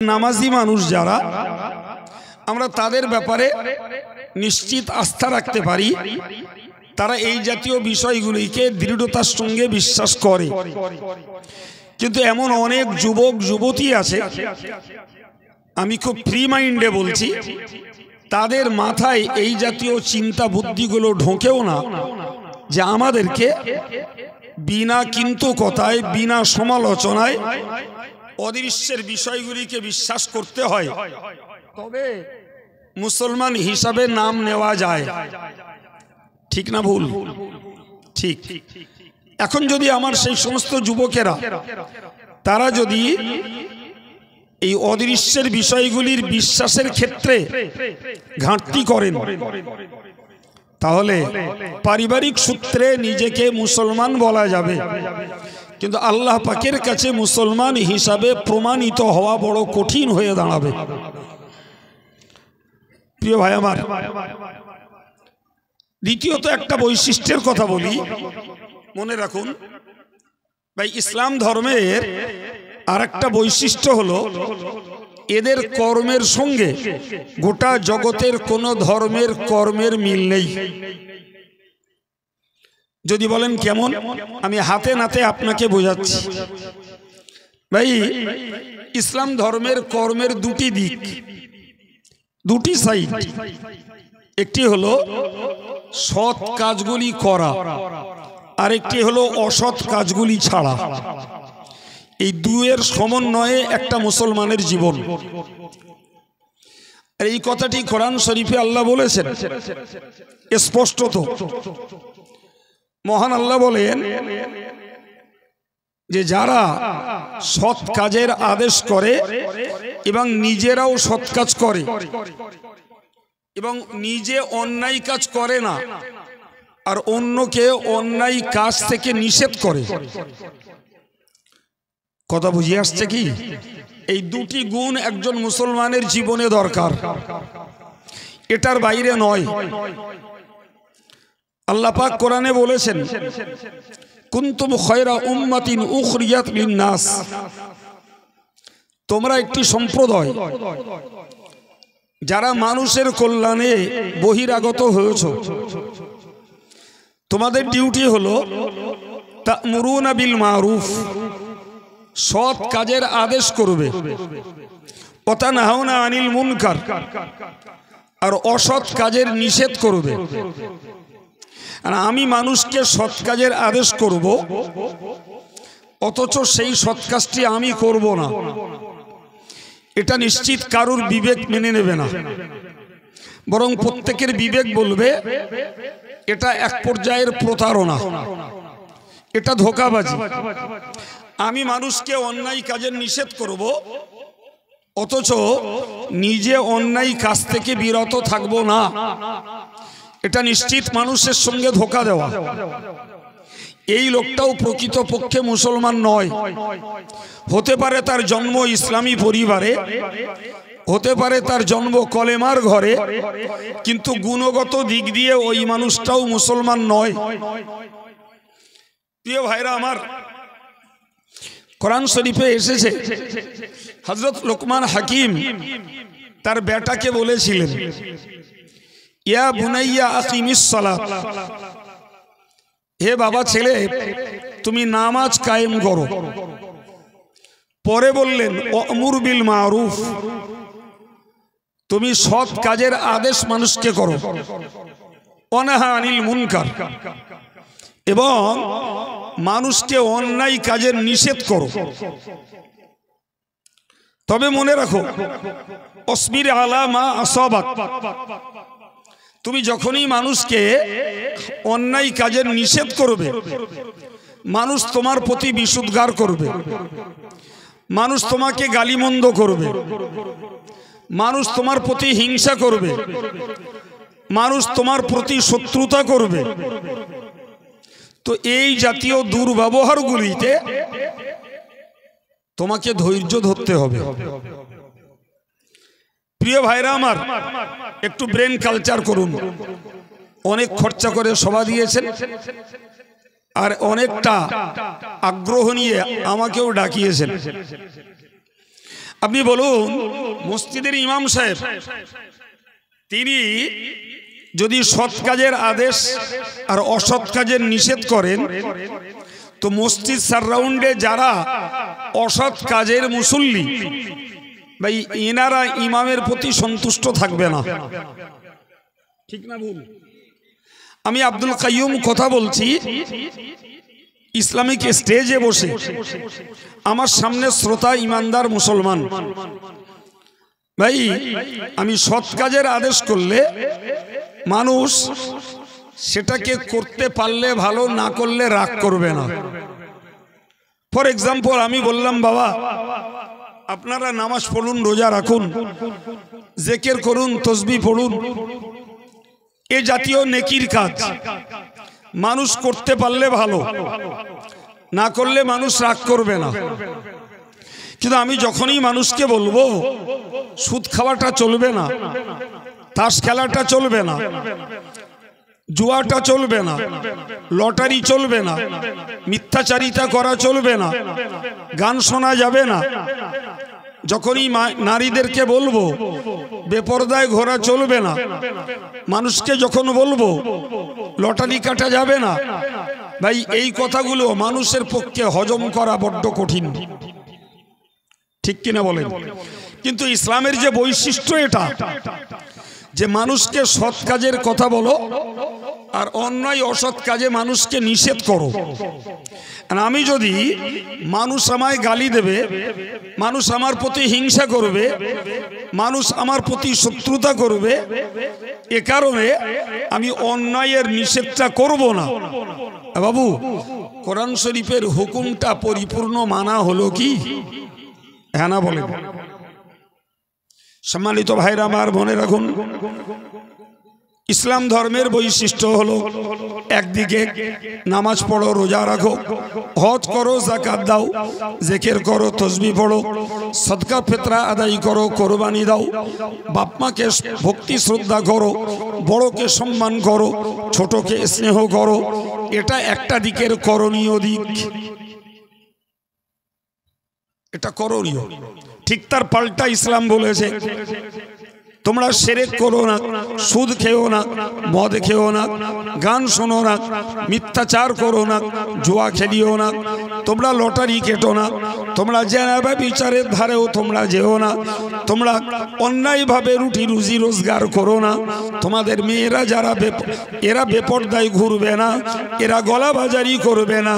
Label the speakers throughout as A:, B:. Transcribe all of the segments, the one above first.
A: নামাজি মানুষ যারা আমরা তাদের ব্যাপারে নিশ্চিত আস্থা রাখতে পারি, তারা এই জাতীয় বিষয়গুলিকে দৃঢ়তার সঙ্গে বিশ্বাস করে। কিন্তু এমন অনেক যুবক যুবতী আছে, আমি খুব ফ্রি মাইন্ডে বলছি, তাদের মাথায় এই জাতীয় চিন্তা বুদ্ধিগুলো ঢোকেও না যে আমাদেরকে বিনা কিন্তু কথায়, বিনা সমালোচনায় অদৃশ্যের বিষয়গুলিকে বিশ্বাস করতে হয়, তবে মুসলমান হিসাবে নাম নেওয়া যায়। ঠিক না ভুল? ঠিক। এখন যদি আমার সেই সমস্ত যুবকেরা তারা যদি এই অদৃশ্যের বিষয়গুলির বিশ্বাসের ক্ষেত্রে ঘাটতি করেন, তাহলে পারিবারিক সূত্রে নিজেকে মুসলমান বলা যাবে, কিন্তু আল্লাহ পাকের কাছে মুসলমান হিসাবে প্রমাণিত হওয়া বড় কঠিন হয়ে দাঁড়াবে। প্রিয় ভাই আমার, দ্বিতীয়ত একটা বৈশিষ্ট্যের কথা বলি, মনে রাখুন ভাই, ইসলাম ধর্মের আর একটা বৈশিষ্ট্য হলো এদের কর্মের সঙ্গে গোটা জগতের কোন ধর্মের কর্মের মিল নেই। যদি বলেন কেমন, আমি হাতে নাতে আপনাকে বোঝাচ্ছি। ভাই, ইসলাম ধর্মের কর্মের দুটি দিক, দুটি সাইড। একটি হলো সৎ কাজগুলি করা, আর একটি হলো অসৎ কাজগুলি ছাড়া। এই দুয়ের সমন্বয়ে একটা মুসলমানের জীবন। আর এই কথাটি কোরআন শরীফে আল্লাহ বলেছেন স্পষ্টত। মহান আল্লাহ বলেন যে যারা সৎ কাজের আদেশ করে এবং নিজেরাও সৎ কাজ করে এবং নিজে অন্যায় কাজ করে না আর অন্যকে অন্যায় কাজ থেকে নিষেধ করে। কথা বুঝিয়ে আসছে কি? এই দুটি গুণ একজন মুসলমানের জীবনে দরকার, এটার বাইরে নয়। আল্লাহ পাক কোরআনে বলেছেন, কুনতুম খায়রা উম্মাতিন উখরিজাত লিন-নাস, তোমরা একটি সম্প্রদায় যারা মানুষের কল্যাণে বহিরাগত হয়েছো। তোমাদের ডিউটি হলো তা'মুরুনা বিল মারুফ, সৎ কাজের আদেশ করবে, ওয়া তানহাউনা আনিল মুনকার, আর অসৎ কাজের নিষেধ করবে। আর আমি মানুষকে সৎ কাজের আদেশ করব, অথচ সেই সৎ কাজটি আমি করব না, এটা নিশ্চিত কারুর বিবেক মেনে নেবে না, বরং প্রত্যেকের বিবেক বলবে এটা এক পর্যায়ের প্রতারণা, এটা ধোঁকাবাজি। আমি মানুষকে অন্যায় কাজের নিষেধ করব, অথচ নিজে অন্যায় কাজ থেকে বিরত থাকব না, এটা নিশ্চিত মানুষের সঙ্গে ধোঁকা দেওয়া। এই লোকটাও প্রকৃতপক্ষে মুসলমান নয়। হতে পারে তার জন্ম ইসলামী পরিবারে, হতে পারে তার জন্ম কলেমার ঘরে, কিন্তু গুণগত দিক দিয়ে ওই মানুষটাও মুসলমান নয়। প্রিয় ভাইরা আমার, কোরআন শরীফে এসেছে হযরত লোকমান হাকিম তার বেটাকে বলেছিলেন, ইয়া বুনাইয়া আকিমিস সালাত, হে বাবা ছেলে, তুমি নামাজ কায়েম করো। পরে বললেন ওয়ামুর বিল মারুফ, তুমি সৎ কাজের আদেশ মানুষকে করো, ওয়ানহা আনিল মুনকার, এবং মানুষকে অন্যায় কাজের নিষেধ করো। তবে মনে রাখো, অসবির আলা মা আসাবাক, তুমি যখনই মানুষকে অন্যায় কাজের নিষেধ করবে, মানুষ তোমার প্রতি বিশুদ্ধার করবে, মানুষ তোমাকে গালিমন্দ করবে, মানুষ তোমার প্রতি হিংসা করবে, মানুষ তোমার প্রতি শত্রুতা করবে। তো এই জাতীয় দুর্ব্যবহারগুলিতে তোমাকে ধৈর্য ধরতে হবে। প্রিয় ভাইরা আমার, একটু ব্রেন কালচার করুন। অনেক খরচা করে সভা দিয়েছেন, আর অনেকটা আগ্রহ নিয়ে আমাকেও ডাকিয়েছেন। আপনি বলুন, মসজিদের ইমাম সাহেব তিনি যদি সৎ কাজের আদেশ আর অসৎ কাজের নিষেধ করেন, তো মসজিদ সারাউন্ডে যারা অসৎ কাজের মুসল্লি ভাই, এনারা ইমামের প্রতি সন্তুষ্ট থাকবে না। ঠিক না ভুল? আমি আব্দুল কাইয়ুম কথা বলছি, ইসলামিক স্টেজে বসে আমার সামনে শ্রোতা ইমানদার মুসলমান ভাই, আমি সৎ কাজের আদেশ করলে মানুষ সেটাকে করতে পারলে ভালো, না করলে রাগ করবে না। ফর এক্সাম্পল আমি বললাম, বাবা আপনারা নামাজ পড়ুন, রোজা রাখুন, জিকির করুন, তাসবিহ পড়ুন, এ জাতীয় নেকির কাজ মানুষ করতে পারলে ভালো, না করলে মানুষ রাগ করবে না। কিন্তু আমি যখনই মানুষকে বলবো সুদ খাওয়াটা চলবে না, তাস খেলাটা চলবে না, জুয়াটা চলবে না, লটারি চলবে না, মিথ্যাচারিতা করা চলবে না, গান শোনা যাবে না, যখনই নারীদেরকে বলবো বেপরদায় ঘোরা চলবে না, মানুষকে যখন বলবো লটারি কাটা যাবে না, ভাই এই কথাগুলো মানুষের পক্ষে হজম করা বড্ড কঠিন। ঠিক কিনা বলেন? কিন্তু ইসলামের যে বৈশিষ্ট্য এটা, যে মানুষকে সৎ কাজের কথা বলো আর অন্যায় অসৎ কাজে মানুষকে নিষেধ করো। আমি যদি মানুষ আমায় গালি দেবে, মানুষ আমার প্রতি হিংসা করবে, মানুষ আমার প্রতি শত্রুতা করবে, এ কারণে আমি অন্যায়ের নিষেধটা করব না। বাবু, কোরআন শরীফের হুকুমটা পরিপূর্ণ মানা হলো কি? হ্যাঁ না বলেন? সম্মানিত ভাইরা আমার, মনে রাখুন, ইসলাম ধর্মের বৈশিষ্ট্য হলো একদিকে নামাজ পড়ো, রোজা রাখো, হজ করো, যাকাত দাও, জিকির করো, তাসবিহ পড়ো, সদকা ফিতরা আদায় করো, কোরবানি দাও, বাপ মাকে ভক্তি শ্রদ্ধা করো, বড়কে সম্মান করো, ছোটকে স্নেহ করো। এটা একটা দিকের করণীয় দিক, এটা করণীয়। ঠিক তার পাল্টা ইসলাম বলেছে তোমরা শিরক করো না, সুদ খেও না, মদ খেও না, গান শোনো না, মিথ্যাচার করো না, জুয়া খেলিও না, তোমরা লটারি কেটো না, তোমরা জেনাবা বিচারের ধারেও তোমরা যেও না, তোমরা অন্যায়ভাবে রুটি রুজি রোজগার করো না, তোমাদের মেয়েরা যারা এরা বেপরদায় ঘুরবে না, এরা গলাবাজারি করবে না।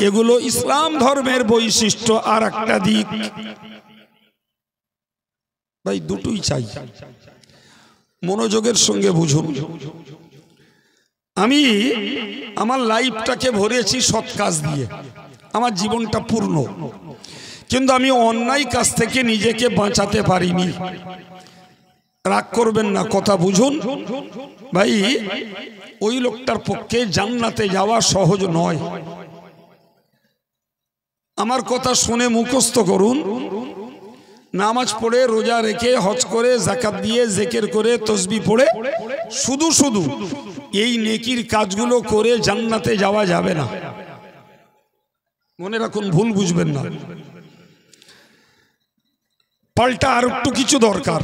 A: এগুলো ইসলাম ধর্মের বৈশিষ্ট্য। আর একটা দিক ভাই, দুটোই চাই, মনোযোগের সঙ্গে বুঝুন। আমি আমার লাইফটাকে ভরেছি সৎ কাজ দিয়ে, আমার জীবনটা পূর্ণ, কিন্তু আমি অন্যায় কাজ থেকে নিজেকে বাঁচাতে পারিনি। রাগ করবেন না, কথা বুঝুন ভাই। ওই লোকটার পক্ষে জান্নাতে যাওয়া সহজ নয়। আমার কথা শুনে মুখস্থ করুন। নামাজ পড়ে, রোজা রেখে, হজ করে, যাকাত দিয়ে, জিকির করে, তাসবিহ পড়ে শুধু শুধু এই নেকির কাজগুলো করে জান্নাতে যাওয়া যাবে না। মনে রাখুন, ভুল বুঝবেন না। পাল্টা আর একটু কিছু দরকার,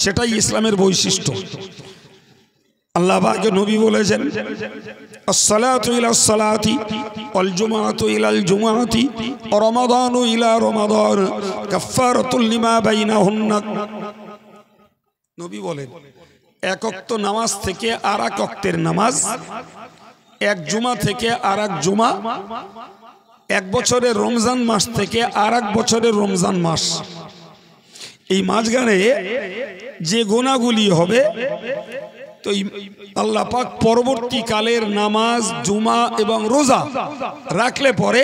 A: সেটাই ইসলামের বৈশিষ্ট্য। আল্লাহ পাক নবী বলেছেন, আসসালাতু ইলাস সালাতি ওয়াল জুমআতু ইলাল জুমআতি ওয়া রমাদানু ইলা রমাদান কাফফারাতুল লিমা বাইনাহুন্না। নবী বলেন, এক ওয়াক্ত নামাজ থেকে আর এক ওয়াক্তের নামাজ, এক জুমা থেকে আর এক জুমা, এক বছরের রমজান মাস থেকে আর এক বছরের রমজান মাস, এই মাঝখানে যে গুনাহগুলি হবে, তো আল্লাহ পাক পরবর্তীকালের নামাজ, জুমা এবং রোজা রাখলে পরে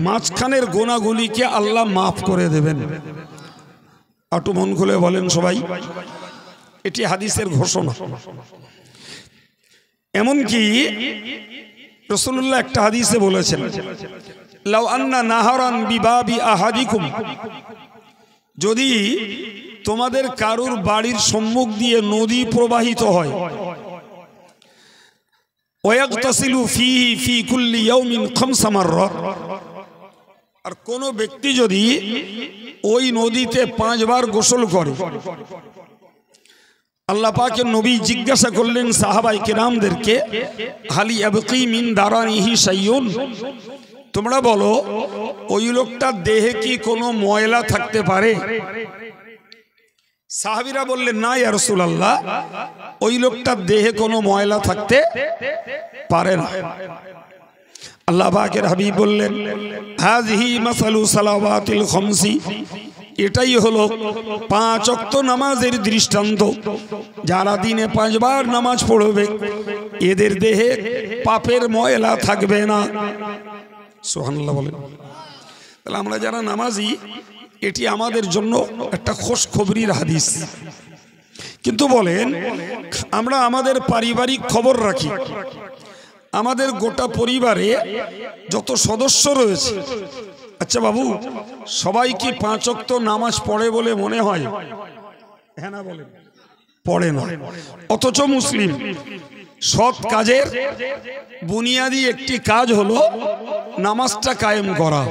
A: মাঝখানের গুনাহগুলিকে আল্লাহ মাফ করে দেবেন। একটু মন খুলে বলেন সবাই, এটি হাদিসের ঘোষণা। এমনকি রাসূলুল্লাহ একটা হাদিসে বলেছেন, লাউ আন্না নাহারান বিবাবি আহাদিকুম, যদি তোমাদের কারুর বাড়ির সম্মুখ দিয়ে নদী প্রবাহিত হয়, ওয়াগতাসিলু ফীহি ফী কুল্লি ইয়াউমিন খামসা মাররাত, আর কোন ব্যক্তি যদি ওই নদীতে 5 বার গোসল করে। আল্লাহ পাকের নবী জিজ্ঞাসা করলেন সাহাবায়ে কেরামদেরকে, হালি আবকি মিন দারানিহি শাইউন, তোমরা বলো ওই লোকটার দেহে কি কোনো ময়লা থাকতে পারে? সাহাবীরা বললেন, না ইয়া রাসূলুল্লাহ, ওই লোকটার দেহে কোনো ময়লা থাকতে পারে না। আল্লাহ পাকের হাবিব বললেন, হাযিহি মাসালু সালাওয়াতিল খামসি, এটাই হলো 5 ওয়াক্ত নামাজের দৃষ্টান্ত। যারা দিনে 5 বার নামাজ পড়বে এদের দেহে পাপের ময়লা থাকবে না। সুবহানাল্লাহ বলেন। তাহলে আমরা যারা নামাজি, এটি আমাদের জন্য একটা খুশখবরির হাদিস। কিন্তু বলেন, আমরা আমাদের পারিবারিক খবর রাখি, আমাদের গোটা পরিবারে যত সদস্য রয়েছে, আচ্ছা বাবু সবাই কি 5 ওয়াক্ত নামাজ পড়ে বলে মনে হয়? হ্যাঁ না বলেন, পড়ে না। অথচ মুসলিম সৎ কাজের বুনিয়াদি একটি কাজ হলো নামাজটা কায়েম করা।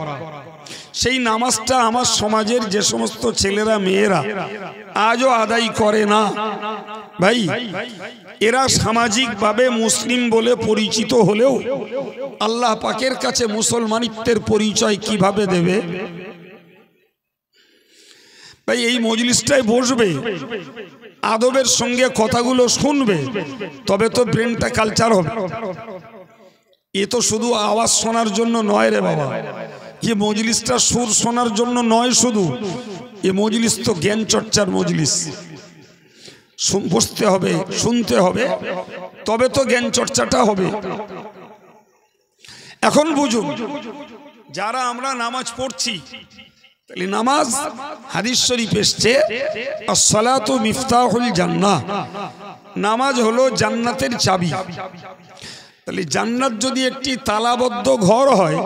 A: সেই নামাজটা আমার সমাজের যে সমস্ত ছেলেরা মেয়েরা আজও আদায় করে না, ভাই এরা সামাজিকভাবে মুসলিম বলে পরিচিত হলেও আল্লাহ পাকের কাছে মুসলমানিত্বের পরিচয় কিভাবে দেবে? ভাই এই মজলিসটায় বসবে, আদবের সঙ্গে কথাগুলো শুনবে, তবে তো ব্রেনটা কালচার হবে। এ তো শুধু আওয়াজ শোনার জন্য নয় রে বাবা, যে মজলিসটা সুর শোনার জন্য নয় শুধু, এ মজলিস তো জ্ঞান চর্চার মজলিস। বসতে হবে, শুনতে হবে, তবে তো জ্ঞান চর্চাটা হবে। এখন বুঝুন, যারা আমরা নামাজ পড়ছি, তাহলে নামাজ হাদিস শরীফ এসছে, আসসালাতু মিফতাহুল জান্নাহ, নামাজ হলো জান্নাতের চাবি। তাহলে জান্নাত যদি একটি তালাবদ্ধ ঘর হয়,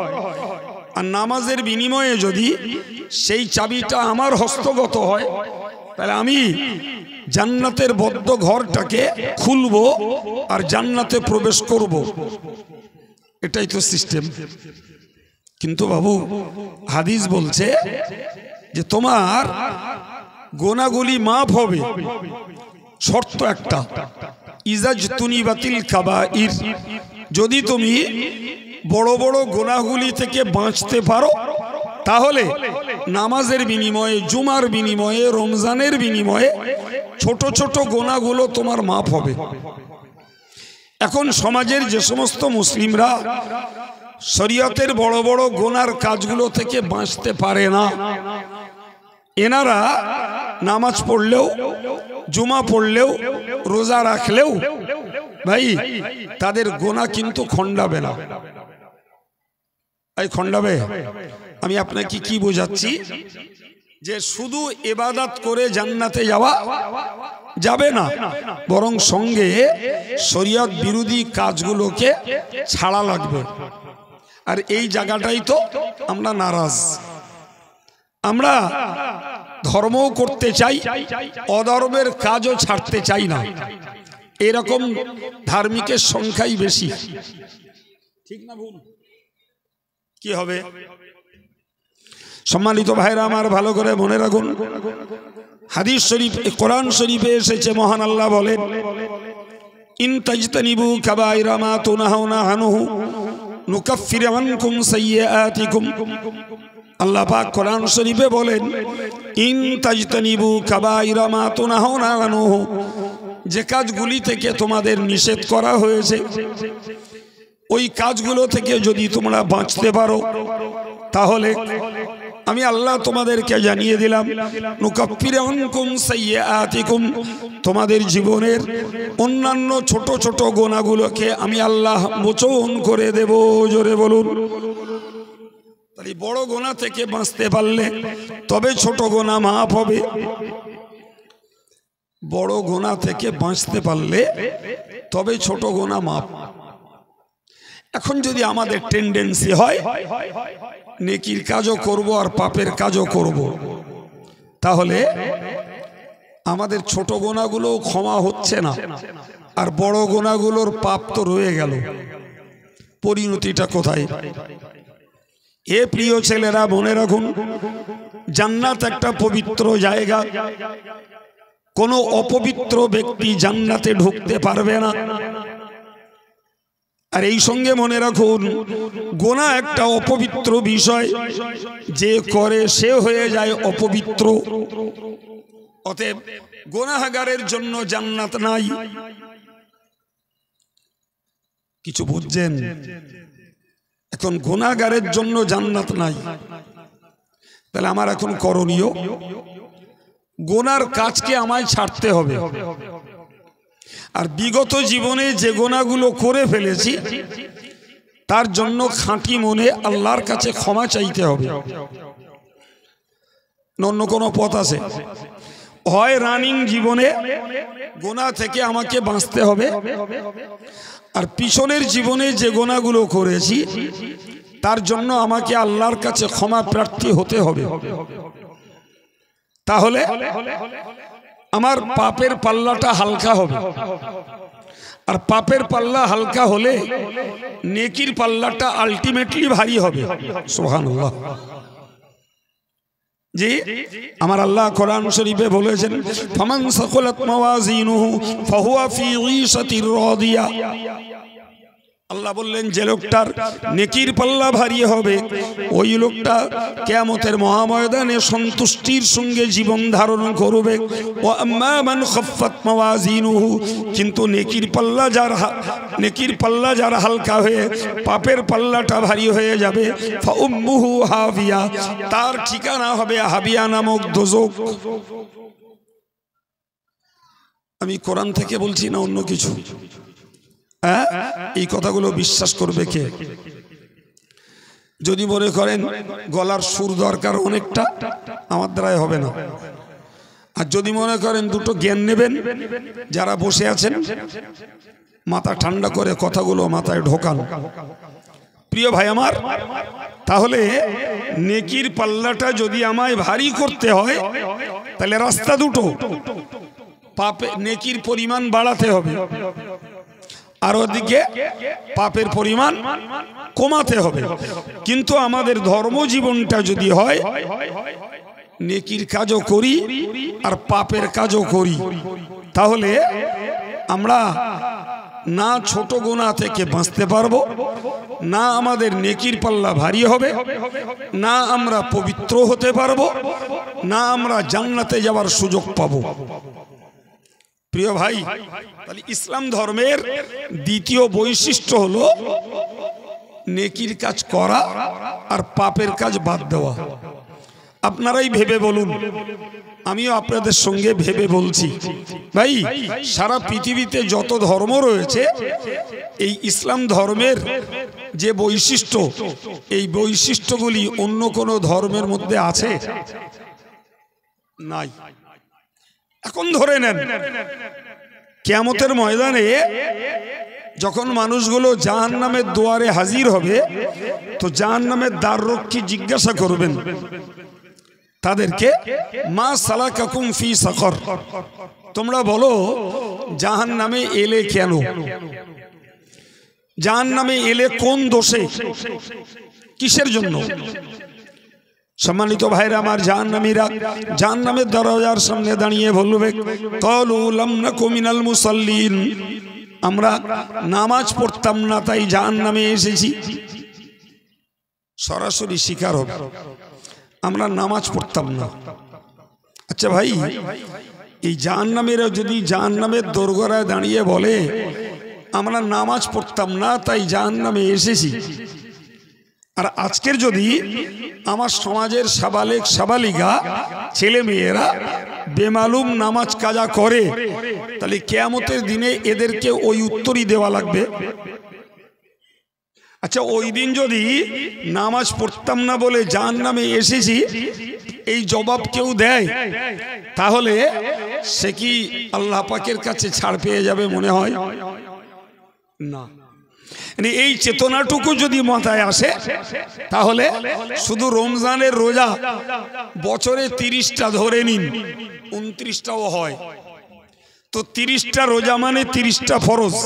A: আর নামাজের বিনিময়ে যদি সেই চাবিটা আমার হস্তগত হয়, তাহলে আমি জান্নাতের বদ্ধ ঘরটাকে খুলবো আর জান্নাতে প্রবেশ করব। এটাই তো সিস্টেম। কিন্তু বাবু হাদিস বলছে যে তোমার গোনাগুলি মাফ হবে, শর্ত একটা, ইজাজতুনিবাতিল কাবাইর, যদি তুমি বড় বড় গোনাগুলি থেকে বাঁচতে পারো, তাহলে নামাজের বিনিময়ে, জুমার বিনিময়ে, রমজানের বিনিময়ে ছোট ছোট গোনাগুলো তোমার মাফ হবে। এখন সমাজের যে সমস্ত মুসলিমরা শরীয়তের বড় বড় গোনার কাজগুলো থেকে বাঁচতে পারে না, এনারা নামাজ পড়লেও, জুমা পড়লেও, রোজা রাখলেও ভাই তাদের গোনা কিন্তু খণ্ডাবে না। এই খণ্ডাবে, আমি আপনাকে কি বোঝাচ্ছি, যে শুধু ইবাদত করে জান্নাতে যাওয়া যাবে না, বরং সঙ্গে শরীয়ত বিরোধী কাজগুলোকে ছাড়া লাগবে। আর এই জায়গাটাই তো আমরা নারাজ। আমরা ধর্মও করতে চাই, অধর্মের কাজও ছাড়তে চাই না। এরকম ধার্মিকের সংখ্যাই বেশি। ঠিক না ভুল? কি হবে? সম্মানিত ভাইরা আমার, ভালো করে মনে রাখুন, হাদিস শরীফ, কোরআন শরীফে এসেছে, মহান আল্লাহ বলেন, ইন তাজতানিবু কাবাইরা মা তুনহাউনা আনহু নুকাফির আনকুম সাইয়্যাতিকুম। আল্লাহ পাক কোরআন শরীফে বলেন, ইন তাজতানিবু কাবাইরা মা তুনহাউনা আনহু, যে কাজগুলি থেকে তোমাদের নিষেধ করা হয়েছে ওই কাজগুলো থেকে যদি তোমরা বাঁচতে পারো, তাহলে আমি আল্লাহ তোমাদেরকে জানিয়ে দিলাম, নুকাফির আনকুম সাইয়্যাতিকুম, তোমাদের জীবনের অন্যান্য ছোট ছোট গুনাহগুলোকে আমি আল্লাহ মোচন করে দেব। জোরে বলুন। তাহলে বড় গুনাহ থেকে বাঁচতে পারলে তবে ছোট গুনাহ মাফ হবে। বড় গুনাহ থেকে বাঁচতে পারলে তবে ছোট গুনাহ মাফ। এখন যদি আমাদের টেন্ডেন্সি হয় নেকির কাজও করব আর পাপের কাজও করব, তাহলে আমাদের ছোট গুনাহগুলো ক্ষমা হচ্ছে না, আর বড় গুনাহগুলোর পাপ তো রয়ে গেল। পরিণতিটা কোথায়? এ প্রিয় ছেলেরা মনে রাখুন, জান্নাত একটা পবিত্র জায়গা। কোনো অপবিত্র ব্যক্তি জান্নাতে ঢুকতে পারবে না। আর এই সঙ্গে মনে রাখুন, গোনা একটা অপবিত্র বিষয়, যে করে সে হয়ে যায় অপবিত্র। অতএব গোনাহগারের জন্য জান্নাত নাই। কিছু বুঝছেন? এখন গোনাহগারের জন্য জান্নাত নাই, তাহলে আমার এখন করণীয়, গোনার কাজকে আমায় ছাড়তে হবে। আর বিগত জীবনে যে গোনাগুলো করে ফেলেছি তার জন্য খাঁটি মনে আল্লাহর কাছে ক্ষমা চাইতে হবে। অন্য কোনো পথ আছে? হয় রানিং জীবনে গোনা থেকে আমাকে বাঁচতে হবে, আর পিছনের জীবনে যে গোনাগুলো করেছি তার জন্য আমাকে আল্লাহর কাছে ক্ষমা প্রার্থী হতে হবে। তাহলে আমার পাপের পাল্লাটা হালকা হবে। আর পাপের পাল্লা হালকা হলে নেকির পাল্লাটা আলটিমেটলি ভারী হবে। সুবহানাল্লাহ। জি, আমার আল্লাহ কোরআন শরীফে বলেছেন, ফামান সাকুলাত মাওয়াজিনুহু ফাহুয়া ফি ঈশাতির রাদিয়া। আল্লাহ বললেন, যে লোকটার নেকির পাল্লা ভারী হবে ওই লোকটা কিয়ামতের মহাময়দানে সন্তুষ্টির সঙ্গে জীবন ধারণ করবে। ওয়া আম্মা মান খাফফাত মাওয়াজিনুহু, কিন্তু নেকির পাল্লা যার হালকা হয়ে পাপের পাল্লাটা ভারী হয়ে যাবে, ফা উম্মুহু হাবিয়া, তার ঠিকানা হবে হাবিয়া নামক দোজখ। আমি কোরআন থেকে বলছি না অন্য কিছু? এই কথাগুলো বিশ্বাস করবে কে? যদি মনে করেন গলার সুর দরকার অনেকটা, আমার দ্বারাই হবে না। আর যদি মনে করেন দুটো জ্ঞান নেবেন, যারা বসে আছেন মাথা ঠান্ডা করে কথাগুলো মাথায় ঢোকান। প্রিয় ভাই আমার, তাহলে নেকির পাল্লাটা যদি আমায় ভারী করতে হয় তাহলে রাস্তা দুটো, পাপে নেকির পরিমাণ বাড়াতে হবে, আর ওদিকে পাপের পরিমাণ কমাতে হবে। কিন্তু আমাদের ধর্মজীবনটা যদি হয় নেকির কাজও করি আর পাপের কাজও করি, তাহলে আমরা না ছোট গুনাহ থেকে বাঁচতে পারবো, না আমাদের নেকির পাল্লা ভারী হবে, না আমরা পবিত্র হতে পারবো, না আমরা জান্নাতে যাওয়ার সুযোগ পাবো। প্রিয় ভাই, তাহলে ইসলাম ধর্মের দ্বিতীয় বৈশিষ্ট্য হলো নেকির কাজ করা আর পাপের কাজ বাদ দেওয়া। আপনারাই ভেবে বলুন, আমিও আপনাদের সঙ্গে ভেবে বলছি। ভাই, সারা পৃথিবীতে যত ধর্ম রয়েছে, এই ইসলাম ধর্মের যে বৈশিষ্ট্য, এই বৈশিষ্ট্যগুলি অন্য কোনো ধর্মের মধ্যে আছে? নাই। এখন ধরে নেন, কিয়ামতের ময়দানে যখন মানুষগুলো জাহান্নামের দুয়ারে হাজির হবে, তো জাহান্নামের দ্বাররক্ষী জিজ্ঞাসা করবেন তাদেরকে, মা সালাকাকুম ফি সাকর, তোমরা বলো জাহান্নামে এলে কেন? জাহান্নামে এলে কোন দোষে, কিসের জন্য? সম্মানিত ভাইরা আমার, জাহান্নামীরা জাহান্নামের দরজার সামনে দাঁড়িয়ে বলবে, ক্বালু লাম নাকু মিনাল মুসাল্লিন, আমরা নামাজ পড়তাম না তাই জাহান্নামে এসেছি। সরাসরি স্বীকার হবে, আমরা নামাজ পড়তাম না। আচ্ছা ভাই, এই জাহান্নামীরা যদি জাহান্নামের দোরগোড়ায় দাঁড়িয়ে বলে আমরা নামাজ পড়তাম না তাই জাহান্নামে এসেছি, আর আজকের যদি আমার সমাজের সাবালেক সাবালিকা ছেলে মেয়েরা বেমালুম নামাজ কাজা করে, তাহলে কিয়ামতের দিনে এদেরকে ওই উত্তরই দেওয়া লাগবে। আচ্ছা, ওই দিন যদি নামাজ পড়তাম না বলে জাহান্নামে এসেছি এই জবাব কেউ দেয়, তাহলে সে কি আল্লাহ পাকের কাছে ছাড় পেয়ে যাবে মনে হয়? না। এই চেতনাটুকু যদি মাথায় আসে, তাহলে শুধু রমজানের রোজা বছরে 30টা ধরে নিন, 29টাও হয়, তো 30টা রোজা মানে 30টা ফরজ।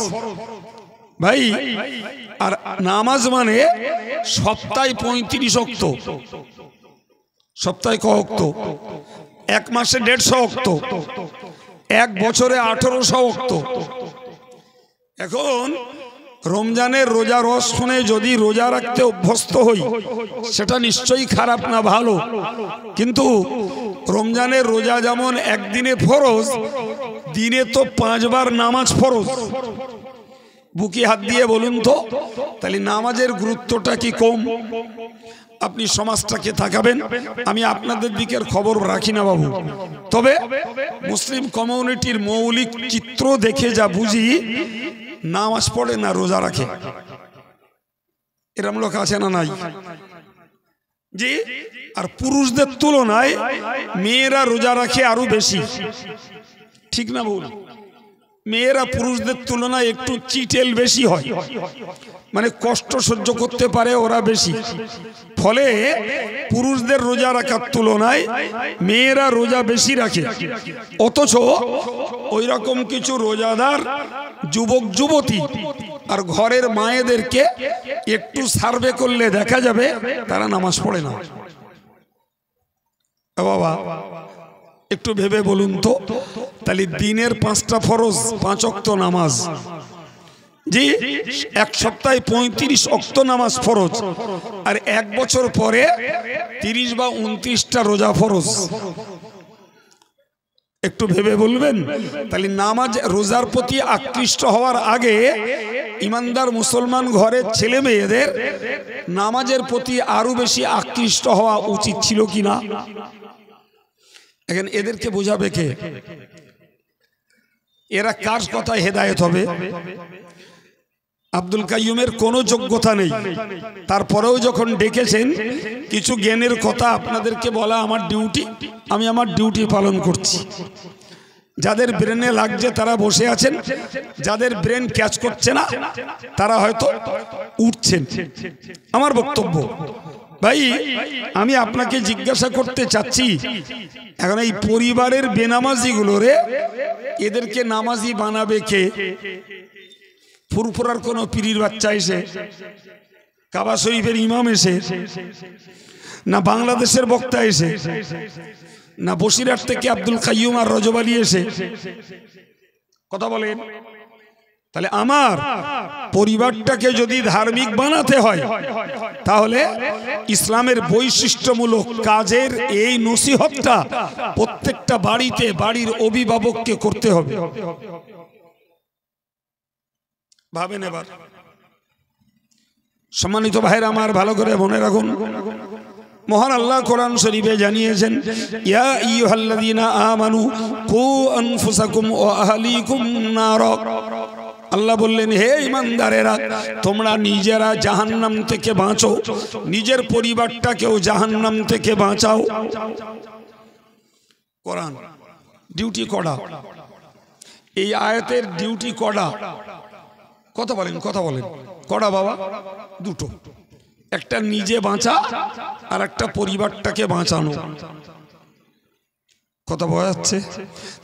A: ভাই। আর নামাজ মানে সপ্তাহে 35 ওয়াক্ত, সপ্তাহে ক ওয়াক্ত? এক মাসে 150 ওয়াক্ত, এক বছরে 1800 ওয়াক্ত। এখন রমজানের রোজা রস শুনে যদি রোজা রাখতে অভ্যস্ত হই সেটা নিশ্চয়ই খারাপ না, ভালো। কিন্তু রমজানের রোজা যেমন একদিনে ফরজ, দিনে তো 5 বার নামাজ ফরজ। বুকে হাত দিয়ে বলুন তো, তাহলে নামাজের গুরুত্বটা কি কম? আপনি সমাজটাকে তাকাবেন, আমি আপনাদের দিকের খবর রাখি না বাবু, তবে মুসলিম কমিউনিটির মৌলিক চিত্র দেখে যা বুঝি, নামাজ পড়ে না রোজা রাখে, এরম লোক আছে না নাই? জি। আর পুরুষদের তুলনায় মেয়েরা রোজা রাখে আরো বেশি, ঠিক না বল? মেয়েরা পুরুষদের তুলনায় একটু চিটেল বেশি হয়, মানে কষ্ট সহ্য করতে পারে ওরা বেশি। ফলে পুরুষদের রোজা রাখার তুলনায় মেয়েরা রোজা বেশি রাখে। অথচ ওই রকম কিছু রোজাদার যুবক যুবতী আর ঘরের মায়েদেরকে একটু সার্ভে করলে দেখা যাবে তারা নামাজ পড়ে না। বাবা একটু ভেবে বলুন তো, তাহলে দিনের 5টা ফরজ, 5 ওয়াক্ত নামাজ, জি, এক সপ্তাহে 35 ওয়াক্ত নামাজ ফরজ, আর এক বছর পরে 30 বা 29টা রোজা ফরজ। একটু ভেবে বলবেন, তাহলে নামাজ রোজার প্রতি আকৃষ্ট হওয়ার আগে ইমানদার মুসলমান ঘরের ছেলে মেয়েদের নামাজের প্রতি আরো বেশি আকৃষ্ট হওয়া উচিত ছিল কিনা? এখন এদেরকে বোঝাবে কে? এরা কার কথায় হেদায়েত হবে? আব্দুল কাইয়ুমের কোনো যোগ্যতা নেই, তারপরেও যখন ডেকেছেন কিছু জ্ঞানের কথা আপনাদেরকে বলা আমার ডিউটি, আমি আমার ডিউটি পালন করছি। যাদের ব্রেনে লাগছে তারা বসে আছেন, যাদের ব্রেন ক্যাচ করছে না তারা হয়তো উঠছেন। আমার বক্তব্য ভাই, আমি আপনাকে জিজ্ঞাসা করতে চাচ্ছি, এখন এই পরিবারের বেনামাজিগুলোরে এদেরকে নামাজি বানাবে কে? ফুরফুরার কোন পীরির বাচ্চা এসে, কাবা শরীফের ইমাম এসে, না বাংলাদেশের বক্তা এসে, না বসিরহাট থেকে আব্দুল কাইয়ুম আর রজব আলী এসে? কথা বলেন। তাহলে আমার পরিবারটাকে যদি ধার্মিক বানাতে হয় তাহলে ইসলামের বৈশিষ্ট্যমূলক কাজের এই নসিহতটা প্রত্যেকটা বাড়িতে বাড়ির অভিভাবককে করতে হবে। ভাবেন এবার। সম্মানিত ভাইরা আমার, ভালো করে মনে রাখুন, মহান আল্লাহ কোরআন শরীফে জানিয়েছেন, ইয়া আইয়ুহাল্লাযীনা আমানু কু আনফুসাকুম ওয়া আহলিকুম নার। আল্লাহ বললেন, হে ঈমানদারেরা, তোমরা নিজেরা জাহান্নাম থেকে বাঁচো, নিজের পরিবারটাকেও জাহান্নাম থেকে বাঁচাও। কোরআন ডিউটি কড়া, এই আয়াতের ডিউটি কড়া। কথা বলেন, কথা বলেন। কড়া বাবা, দুটো, একটা নিজে বাঁচা আর একটা পরিবারটাকে বাঁচানো। কথা বলা যাচ্ছে?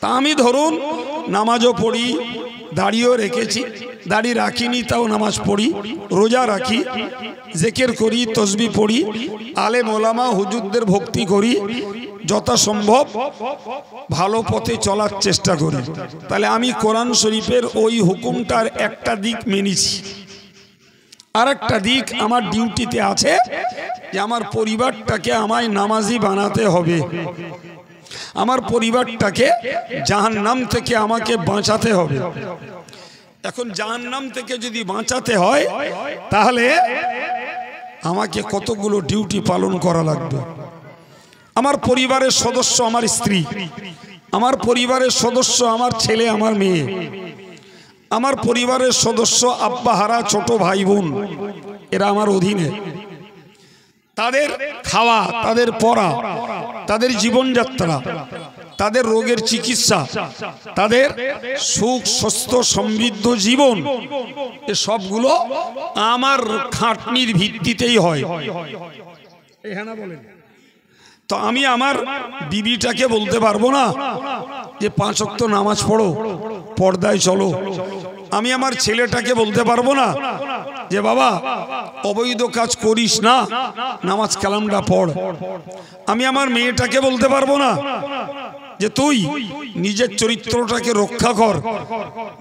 A: তা আমি ধরুন নামাজও পড়ি, দাড়িও রেখেছি, দাড়ি রাখিনি তাও নামাজ পড়ি, রোজা রাখি, জিকির করি, তসবিহ পড়ি, আলেম ওলামা হুজুরদের ভক্তি করি, যথাসম্ভব ভালো পথে চলার চেষ্টা করি। তাহলে আমি কোরআন শরীফের ওই হুকুমটার একটা দিক মেনেছি, আর একটা দিক আমার ডিউটিতে আছে যে আমার পরিবারটাকে আমায় নামাজি বানাতে হবে, আমার পরিবারটাকে জাহান্নাম থেকে আমাকে বাঁচাতে হবে। এখন জাহান্নাম থেকে যদি বাঁচাতে হয় তাহলে আমাকে কতগুলো ডিউটি পালন করা লাগবে। আমার পরিবারের সদস্য আমার স্ত্রী, আমার পরিবারের সদস্য আমার ছেলে আমার মেয়ে, আমার পরিবারের সদস্য আব্বা হারা ছোট ভাই বোন, এরা আমার অধীনে। তাদের খাওয়া, তাদের পড়া, তাদের জীবনযাত্রা, তাদের রোগের চিকিৎসা, তাদের সুখ স্বাস্থ্য সমৃদ্ধ জীবন, এ সবগুলো আমার খাটনির ভিত্তিতেই হয়। তো আমি আমার বিবিটাকে বলতে পারবো না যে 5 ওয়াক্ত নামাজ পড়ো, পর্দায় চলো, আমি আমার ছেলেটাকে বলতে পারবো না যে বাবা অবৈধ কাজ করিস না, নামাজ কালামটা পড়। আমি আমার মেয়েটাকে বলতে পারবো না যে তুই নিজের চরিত্রটাকে রক্ষা কর,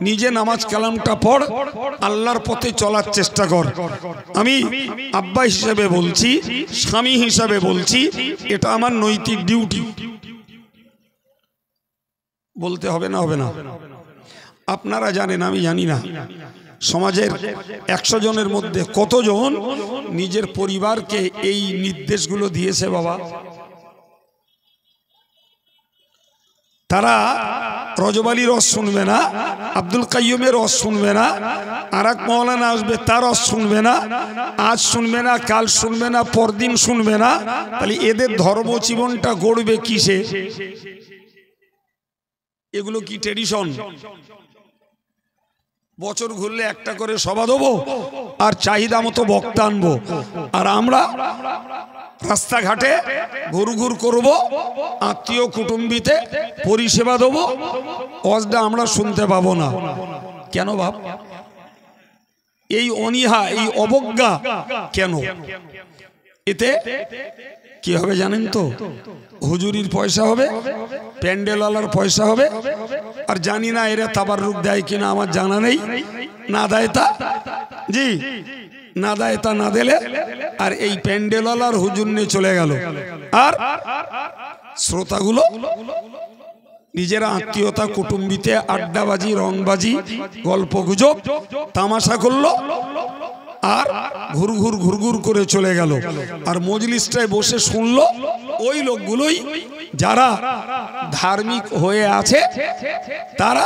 A: নিজে নামাজ কালামটা পড়, আল্লাহর পথে চলার চেষ্টা কর। আমি আব্বা হিসেবে বলছি, স্বামী হিসেবে বলছি, এটা আমার নৈতিক ডিউটি। বলতে হবে না? হবে না? আপনারা জানেন, আমি জানি না, সমাজের 100 জনের মধ্যে কতজন নিজের পরিবারকে এই নির্দেশগুলো দিয়েছে বাবা? তারা রজব আলীর রস শুনবে না, আব্দুল কাইয়ুমের রস শুনবে না, আর এক মৌলানা আসবে তার রস শুনবে না, আজ শুনবে না, কাল শুনবে না, পরদিন শুনবে না। তাহলে এদের ধর্মজীবনটা গড়বে কিসে? এগুলো কি ট্রেডিশন? বছর ঘুরলে একটা করে সভা দেবো আর চাহিদা মতো বক্তা আনবো, আর আমরা রাস্তাঘাটে ঘুরঘুর করব, আত্মীয় কুটুম্বিতে পরিষেবা দেবো, ওয়াজটা আমরা শুনতে পাবো না। কেন বাপ? এই অনীহা, এই অবজ্ঞা কেন? এতে কি হবে জানেন তো? হুজুরির পয়সা হবে, প্যান্ডেলওয়ালার পয়সা হবে, আর জানি না এরা তাবাররুক দেয় কিনা, আমার জানা নেই। না দেয় তা জি, না দেয় তা না দিলে আর এই প্যান্ডেলওয়ালার হুজুর নিয়ে চলে গেল, আর শ্রোতাগুলো নিজেরা আত্মীয়তা কুটুম্বিতে আড্ডাবাজি, রংবাজি, গল্প গুজব, তামাশা করলো, আর ঘুরঘুর ঘুরঘুর করে চলে গেল। আর মজলিসটায় বসে শুনলো ওই লোকগুলোই যারা ধার্মিক হয়ে আছে, তারা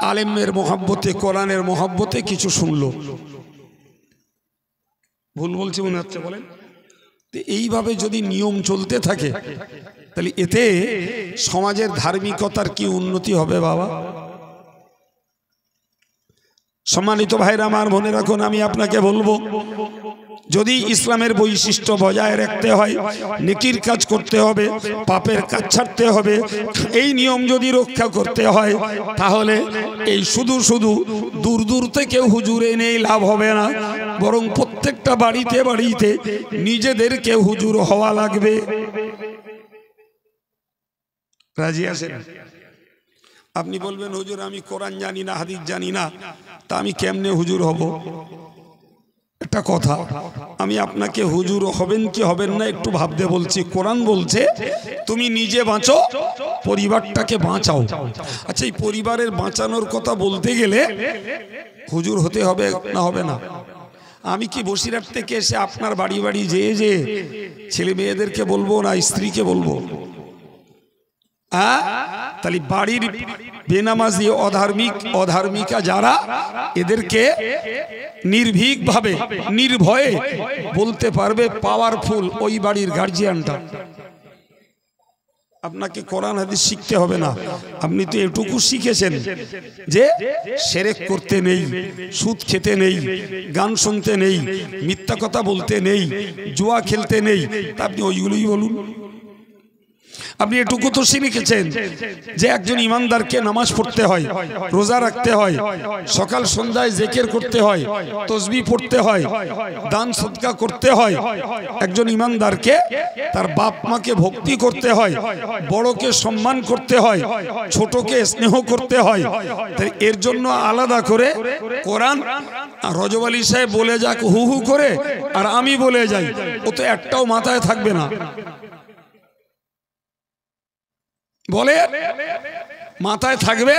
A: আলেমের মহব্বতে, কোরআনের মহব্বতে কিছু শুনলো। ভুল বলছি মনে হচ্ছে? বলেন। এইভাবে যদি নিয়ম চলতে থাকে তাহলে এতে সমাজের ধার্মিকতার কি উন্নতি হবে বাবা? সম্মানিত ভাইরা আমার, মনে রাখুন, আমি আপনাকে বলবো, যদি ইসলামের বৈশিষ্ট্য বজায় রাখতে হয়, নেকির কাজ করতে হবে, পাপের কাজ ছাড়তে হবে, এই নিয়ম যদি রক্ষা করতে হয়, তাহলে এই শুধু শুধু দূর দূর থেকে হুজুর এনেই লাভ হবে না, বরং প্রত্যেকটা বাড়িতে বাড়িতে নিজেদেরকে হুজুর হওয়া লাগবে। রাজি আছেন? আপনি বলবেন হুজুর আমি কোরআন জানি না, হাদিস জানি না, তা আমি কেমনে হুজুর হব? একটা কথা, আমি আপনাকে হুজুর হবেন কি হবেন না একটু ভাবতে বলছি। কোরআন বলছে তুমি নিজে বাঁচো, পরিবারটাকে বাঁচাও। আচ্ছা, এই পরিবারের বাঁচানোর কথা বলতে গেলে হুজুর হতে হবে না হবে না? আমি কি বসিরহাট থেকে এসে আপনার বাড়ি বাড়ি যেয়ে যে ছেলে মেয়েদেরকে বলবো না স্ত্রীকে বলবো? তাহলে বাড়ির বেনামাজি, অধার্মিকা যারা, এদেরকে নির্ভীকভাবে, নির্ভয়ে বলতে পারবে পাওয়ারফুল ওই বাড়ির গার্জিয়ানটা। আপনাকে কোরআন হাদিস শিখতে হবে না, আপনি তো এটুকু শিখেছেন যে শিরক করতে নেই, সুদ খেতে নেই, গান শুনতে নেই, মিথ্যা কথা বলতে নেই, জুয়া খেলতে নেই, তা আপনি ওইগুলোই বলুন। আপনি এটুকু তো শিখেছেন যে একজন ইমানদারকে নামাজ পড়তে হয়, রোজা রাখতে হয়, সকাল সন্ধ্যায় জিকির করতে হয়, তাসবিহ পড়তে হয়, দান সদকা করতে হয়, একজন ইমানদারকে তার বাপ মাকে ভক্তি করতে হয়, বড়কে সম্মান করতে হয়, ছোটকে স্নেহ করতে হয়। তাই এর জন্য আলাদা করে কোরআন রজব আলী সাহেব বলে যাক হু হু করে, আর আমি বলে যাই, ও তো একটাও মাথায় থাকবে না। বলে মাথায় থাকবে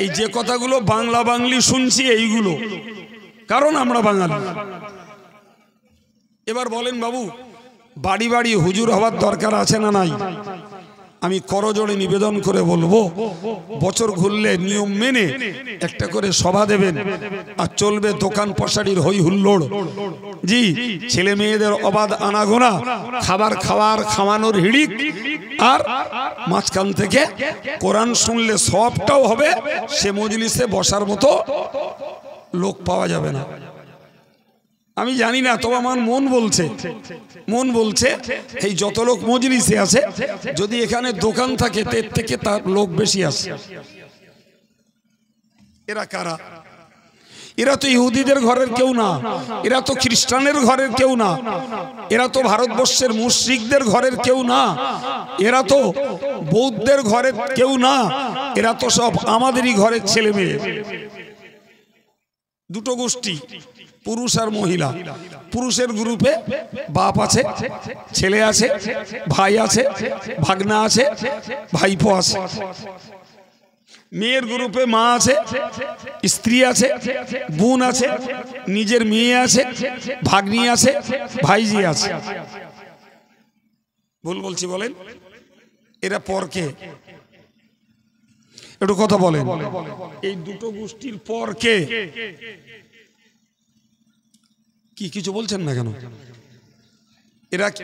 A: এই যে কথাগুলো বাংলা বাংলি শুনছি এইগুলো, কারণ আমরা বাঙালি। এবার বলেন বাবু, বাড়ি বাড়ি হুজুর হওয়ার দরকার আছে না নাই? আমি করজোড়ে নিবেদন করে বলবো, বছর ঘুরলে নিয়ম মেনে একটা করে সভা দেবেন, আর চলবে দোকান পশাড়ির হই হুল্লোড়। জি, ছেলে মেয়েদের অবাধ আনাগোনা, খাবার খাওয়ার খাওয়ানোর হিড়িক, আর মাঝখান থেকে কোরআন শুনলে সবটাও হবে, সে মজলিসে বসার মতো লোক পাওয়া যাবে না। আমি জানি না, তবে আমার মন বলছে এই যত লোক মজলিসে আছে, যদি এখানে দোকান থাকে এর থেকে তার লোক বেশি আছে। এরা কারা? এরা তো ইহুদিদের ঘরের কেউ না, এরা তো খ্রিস্টানের ঘরের কেউ না, এরা তো ভারতবর্ষের মুশরিকদের ঘরের কেউ না, এরা তো বৌদ্ধদের ঘরের কেউ না, এরা তো সব আমাদেরই ঘরের ছেলে মেয়ে। দুটো গোষ্ঠী, পুরুষ আর মহিলা। পুরুষের গ্রুপে বাপ আছে, ছেলে আছে, ভাই আছে, ভাগনা আছে, ভাইপো আছে। মেয়ের গ্রুপে মা আছে, স্ত্রী আছে, বোন আছে, নিজের মেয়ে আছে, ভাগ্নি আছে, ভাইজি আছে। ভুল বলছি বলেন? এরা পরকে, একটু কথা বলেন। এই দুটো গোষ্ঠীর পরকে কি কিছু বলছেন না কেন?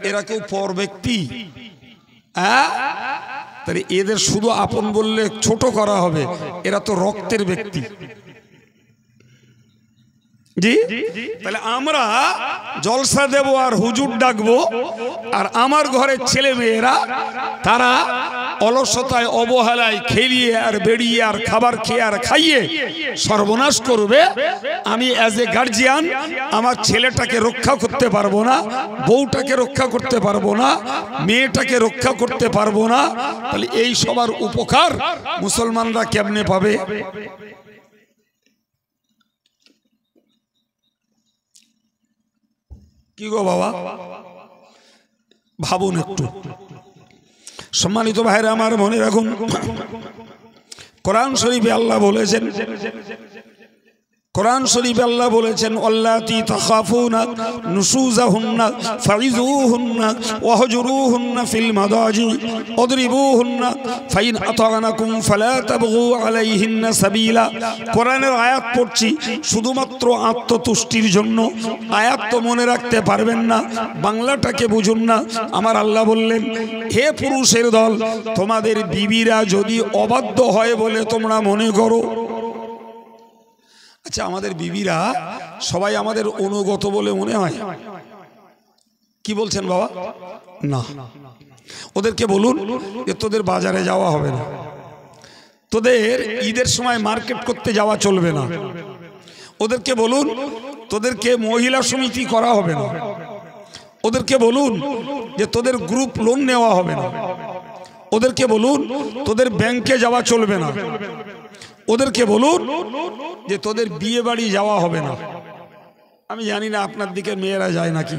A: এরা কেউ পর ব্যক্তি? তাহলে এদের শুধু আপন বললে ছোট করা হবে, এরা তো রক্তের ব্যক্তি। জি, তাহলে আমরা জলসা দেব আর হুজুর ডাকবো, আর আমার ঘরের ছেলে মেয়েরা তারা অলসতায় অবহেলায় খেলিয়ে আর বেরিয়ে আর খাবার খেয়ে আর খাইয়ে সর্বনাশ করবে। আমি অ্যাজ এ গার্জিয়ান আমার ছেলেটাকে রক্ষা করতে পারবো না, বউটাকে রক্ষা করতে পারবো না, মেয়েটাকে রক্ষা করতে পারবো না। তাহলে এই সবার উপকার মুসলমানরা কেমনে পাবে? কি গো বাবা, ভাবুন একটু। সম্মানিত ভাইরা আমার, মনে রাখুন, কোরআন শরীফে আল্লাহ বলেছেন, কোরআন শরীফে আল্লাহ বলেছেন, আল্লাতী তাখাফুনা নুশুজাহুন্না ফাইযুহুন্না ওয়াহজুরুহুন্না ফিল মাদাজি ওয়াদরিবুহুন্না ফাইন আতানাকুম ফালা তাবগু আলাইহিন্না সাবিলা। কোরআনের আয়াত পড়ছি শুধুমাত্র আত্মতুষ্টির জন্য। আয়াত তো মনে রাখতে পারবেন না, বাংলাটাকে বুঝুন না। আমার আল্লাহ বললেন, হে পুরুষের দল, তোমাদের বিবিরা যদি অবাধ্য হয় বলে তোমরা মনে করো। আচ্ছা, আমাদের বিবিরা সবাই আমাদের অনুগত বলে মনে হয়? কি বলছেন বাবা? না। ওদেরকে বলুন যে তোদের বাজারে যাওয়া হবে না, তোদের ঈদের সময় মার্কেট করতে যাওয়া চলবে না। ওদেরকে বলুন তোদেরকে মহিলা সমিতি করা হবে না। ওদেরকে বলুন যে তোদের গ্রুপ লোন নেওয়া হবে না। ওদেরকে বলুন তোদের ব্যাংকে যাওয়া চলবে না। ওদেরকে বলুন যে তোদের বিয়ে বাড়ি যাওয়া হবে না। আমি জানি না আপনার দিকে মেয়েরা যায় নাকি,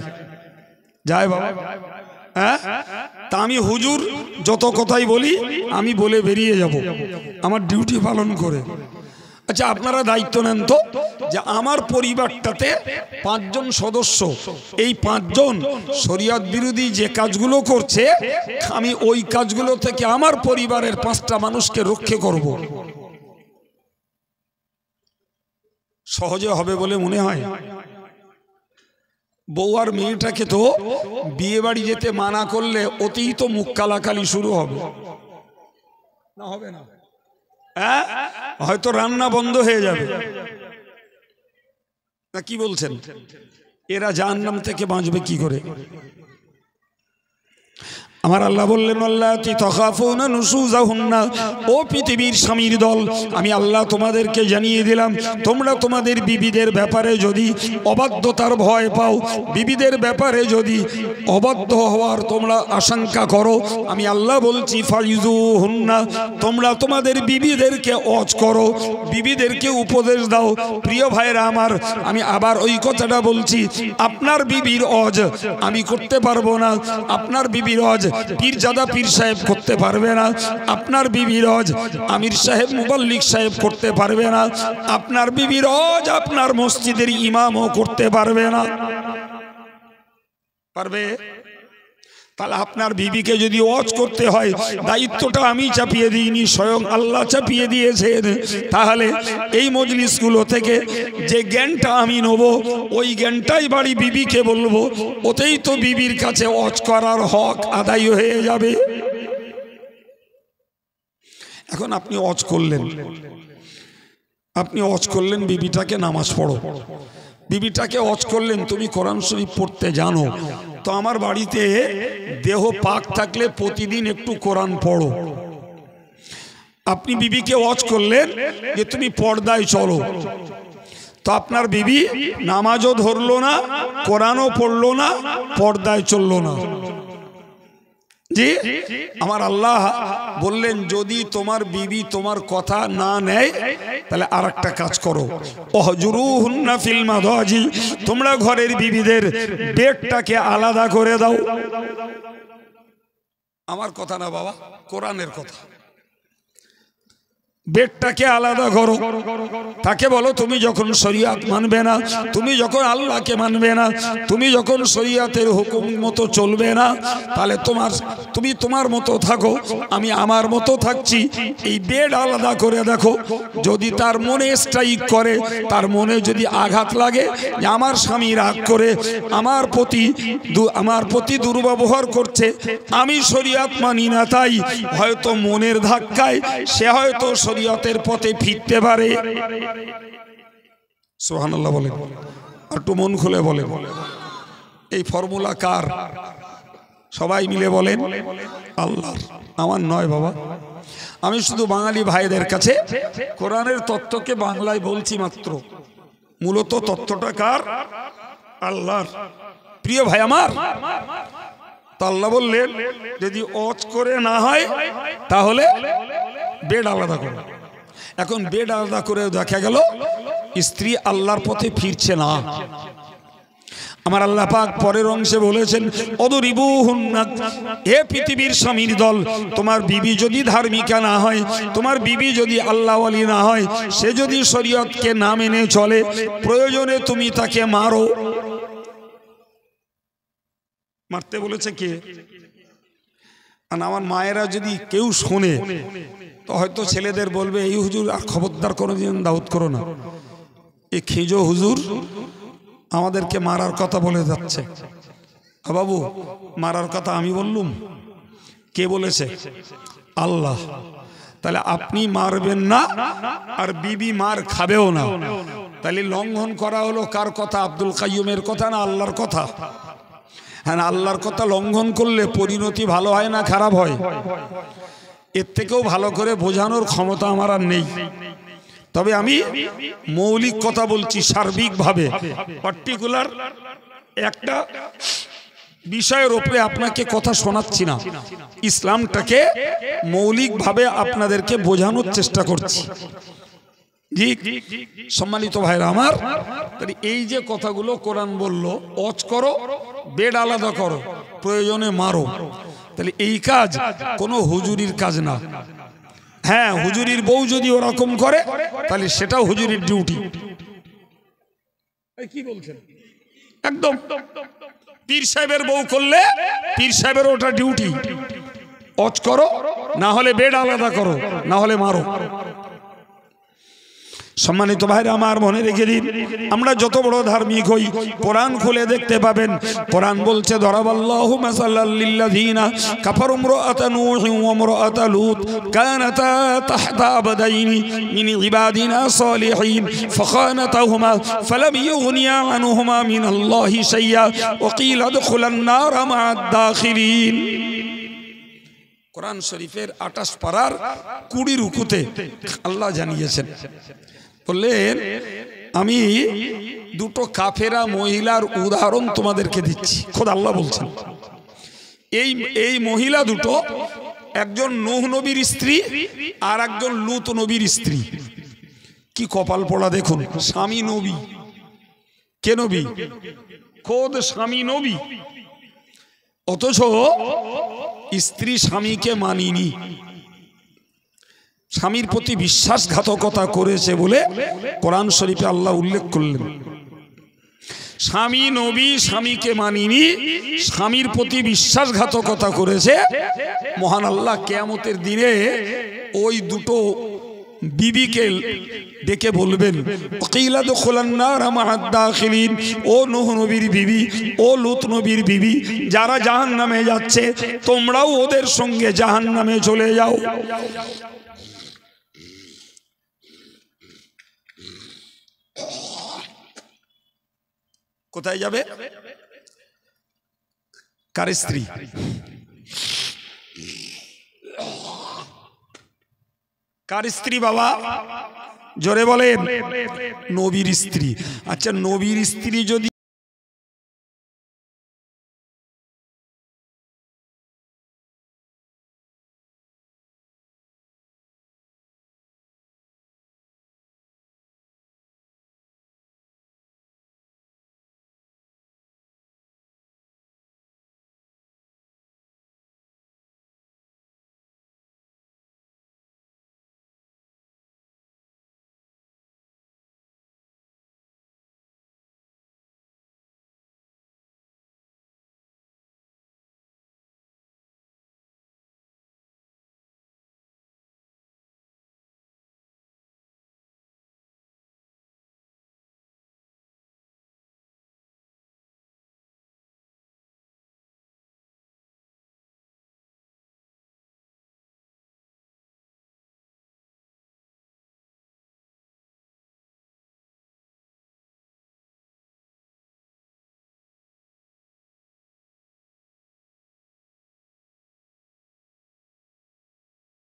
A: যায় বাবা? হ্যাঁ, তা আমি হুজুর যত কথাই বলি আমি বলে বেরিয়ে যাব আমার ডিউটি পালন করে। আচ্ছা, আপনারা দায়িত্ব নেন তো যে আমার পরিবারটাতে 5 জন সদস্য, এই 5 জন শরিয়ত বিরোধী যে কাজগুলো করছে, আমি ওই কাজগুলো থেকে আমার পরিবারের 5টা মানুষকে রক্ষা করব। সহজে হবে বলে মনে হয়? বউ আর মেয়েটাকে তো বিয়ে বাড়ি যেতে মানা করলে অতিই তো মুখ কালাকালি শুরু হবে না? হবে না? হ্যাঁ, হয়তো রান্না বন্ধ হয়ে যাবে না। কি বলছেন? এরা জাহান্নাম থেকে বাঁচবে কি করে? আমার আল্লাহ বললেন, আল্লাতী তাখাফুনা নুশুজাহুন্না, ও পৃথিবীর স্বামীর দল, আমি আল্লাহ তোমাদেরকে জানিয়ে দিলাম, তোমরা তোমাদের বিবিদের ব্যাপারে যদি অবাধ্যতার ভয় পাও, বিবিদের ব্যাপারে যদি অবাধ্য হওয়ার তোমরা আশঙ্কা করো, আমি আল্লাহ বলছি ফাইযুহুন্না, তোমরা তোমাদের বিবিদেরকে ওয়াজ করো, বিবিদেরকে উপদেশ দাও। প্রিয় ভাইরা আমার, আমি আবার ওই কথাটা বলছি, আপনার বিবির ওয়াজ আমি করতে পারবো না, আপনার বিবির ওয়াজ পীরজাদা পীর সাহেব করতে পারবে না, আপনার বিবির ওয়াজ আমির সাহেব মুবাল্লিগ সাহেব করতে পারবে না, আপনার বিবির ওয়াজ আপনার মসজিদের ইমামও করতে পারবে না। পারবে? তাহলে আপনার বিবিকে যদি ওয়াজ করতে হয়, দায়িত্বটা আমি চাপিয়ে দিইনি, স্বয়ং আল্লাহ চাপিয়ে দিয়েছেন। তাহলে এই মজলিসগুলো থেকে যে জ্ঞানটা আমি নেব, ওই জ্ঞানটাই বাড়ি বিবিকে বলবো, ওতেই তো বিবির কাছে ওয়াজ করার হক আদায় হয়ে যাবে। এখন আপনি ওয়াজ করলেন, বিবিটাকে নামাজ পড়ো, বিবিটাকে ওয়াজ করলেন তুমি কোরআন শরীফ পড়তে জানো, তো আমার বাড়িতে দেহ পাক থাকলে প্রতিদিন একটু কোরআন পড়ো। আপনি বিবিকে ওয়াজ করলেন যে তুমি পর্দায় চলো, তো আপনার বিবি নামাজও ধরলো না, কোরআনও পড়লো না, পর্দায় চললো না। জি, আমার আল্লাহ বললেন যদি তোমার বিবি তোমার কথা না নেয় তাহলে আর একটা কাজ করো, ওহজুরুহুন্না ফিল মাদাজি, তোমরা ঘরের বিবিদের বেডটাকে আলাদা করে দাও। আমার কথা না বাবা, কোরআনের কথা। বেডটাকে আলাদা করো, তাকে বলো তুমি যখন শরিয়াত মানবে না, তুমি যখন আল্লাহকে মানবে না, তুমি যখন শরিয়াতের হুকুম মতো চলবে না, তাহলে তুমি তোমার মতো থাকো, আমি আমার মতো থাকছি। এই বেড আলাদা করে দেখো, যদি তার মনে স্ট্রাইক করে, তার মনে যদি আঘাত লাগে যে আমার স্বামী রাগ করে আমার প্রতি দুর্ব্যবহার করছে, আমি শরিয়াত মানি না, তাই হয়তো মনের ধাক্কায় সে হয়তো শরিয়তের পথে ফিরতে পারে। সুবহানাল্লাহ বলে, একটু মন খুলে বলে। এই ফর্মুলা কার? সবাই মিলে বলেন আল্লাহর, আমার নয় বাবা। আমি শুধু বাঙালি ভাইদের কাছে কোরআনের তত্ত্বকে বাংলায় বলছি মাত্র, মূলত তত্ত্বটা কার? আল্লাহর। প্রিয় ভাই আমার, আল্লাহ বললেন যদি ওয়াজ করে না হয় তাহলে বেড আলাদা করো। এখন বেড আলাদা করে দেখা গেল স্ত্রী আল্লাহর পথে ফিরছে না। আমার আল্লাহ পাক পরের অংশে বলেছেন অদরিবুহুন্না, হে পৃথিবীর স্বামীর দল, তোমার বিবি যদি ধার্মিকা না হয়, তোমার বিবি যদি আল্লাহওয়ালি না হয়, সে যদি শরীয়তকে না মেনে চলে, প্রয়োজনে তুমি তাকে মারো। মারতে বলেছে কে? আর আমার মায়েরা যদি কেউ শোনে তো হয়তো ছেলেদের বলবে এই হুজুর আর খবরদার কোনোদিন দাউদ করো না, এই খেজো হুজুর আমাদেরকে মারার কথা বলে যাচ্ছে। বাবু, মারার কথা আমি বললুম? কে বলেছে? আল্লাহ। তাহলে আপনি মারবেন না আর বিবি মার খাবেও না, তাহলে লঙ্ঘন করা হলো কার কথা? আব্দুল কাইয়ুমের কথা না আল্লাহর কথা? হ্যাঁ, আল্লাহর কথা লঙ্ঘন করলে পরিণতি ভালো হয় না খারাপ হয়? এর থেকেও ভালো করে বোঝানোর ক্ষমতা আমার আর নেই। তবে আমি মৌলিক কথা বলছি, সার্বিকভাবে পার্টিকুলার একটা বিষয়ের উপরে আপনাকে কথা শোনাচ্ছি না, ইসলামটাকে মৌলিকভাবে আপনাদেরকে বোঝানোর চেষ্টা করছি। জি সম্মানিত ভাইরা আমার, এই যে কথাগুলো কোরআন বলল ওয়াজ করো, বেড আলাদা করো, প্রয়োজনে মারো, তাহলে এই কাজ কোনো হুজুরির কাজ না। হ্যাঁ, হুজুরির বউ যদি ওরকম করে তাহলে সেটাও হুজুরির ডিউটি। কি বলছেন? একদম। পীর সাহেবের বউ করলে পীর সাহেবের ওটা ডিউটি, ওয়াজ করো, না হলে বেড আলাদা করো, না হলে মারো। সম্মানিত ভাইরা আমার, মনে রেখে দিন, আমরা যত বড় ধার্মিক হই, কোরআন খুলে দেখতে পাবেন কোরআন বলছে দরাবাল্লাহু মাসালাল লিল্লাযিনা কাফারু ইমরাআতা নূহিন ওয়া ইমরাআতা লূত কানাতা তাহতা আবদাইনি মিন ইবাদিনা সালিহিন ফাখানাতাহুমা ফালাম ইউগনিয়া আনহুমা মিনাল্লাহি শাইআ ওয়া কিলা দুখুলান নার মা'আদ দাখিলিন। কোরআন শরীফের 28 পারার 20 রুকুতে আল্লাহ জানিয়েছেন, বললেন আমি দুটো কাফেরা মহিলার উদাহরণ তোমাদেরকে দিচ্ছি। খোদ আল্লাহ বলছেন এই মহিলা দুটো, একজন নূহ নবীর স্ত্রী আর একজন লূত নবীর স্ত্রী। কি কপাল পোড়া দেখুন, স্বামী নবী। কে নবী? খোদ স্বামী নবী, অথচ স্ত্রী স্বামীকে মানিনি, স্বামীর প্রতি বিশ্বাসঘাতকতা করেছে বলে কোরআন শরীফে আল্লাহ উল্লেখ করলেন। স্বামী নবী স্বামীকে মানিনি, স্বামীর প্রতি বিশ্বাসঘাতকতা করেছে। মহান আল্লাহ কিয়ামতের দিনে ওই দুটো বিবিকে ডেকে বলবেন ওয়াকিলা দুখুলান নার মা'আদ দাখিলিন, ও নূহ নবীর বিবি, ও লূত নবীর বিবি, যারা জাহান্নামে যাচ্ছে তোমরাও ওদের সঙ্গে জাহান্নামে চলে যাও। কোথায় যাবে? কার স্ত্রী? কার স্ত্রী বাবা? জোরে বলেন নবীর স্ত্রী। আচ্ছা নবীর স্ত্রী যদি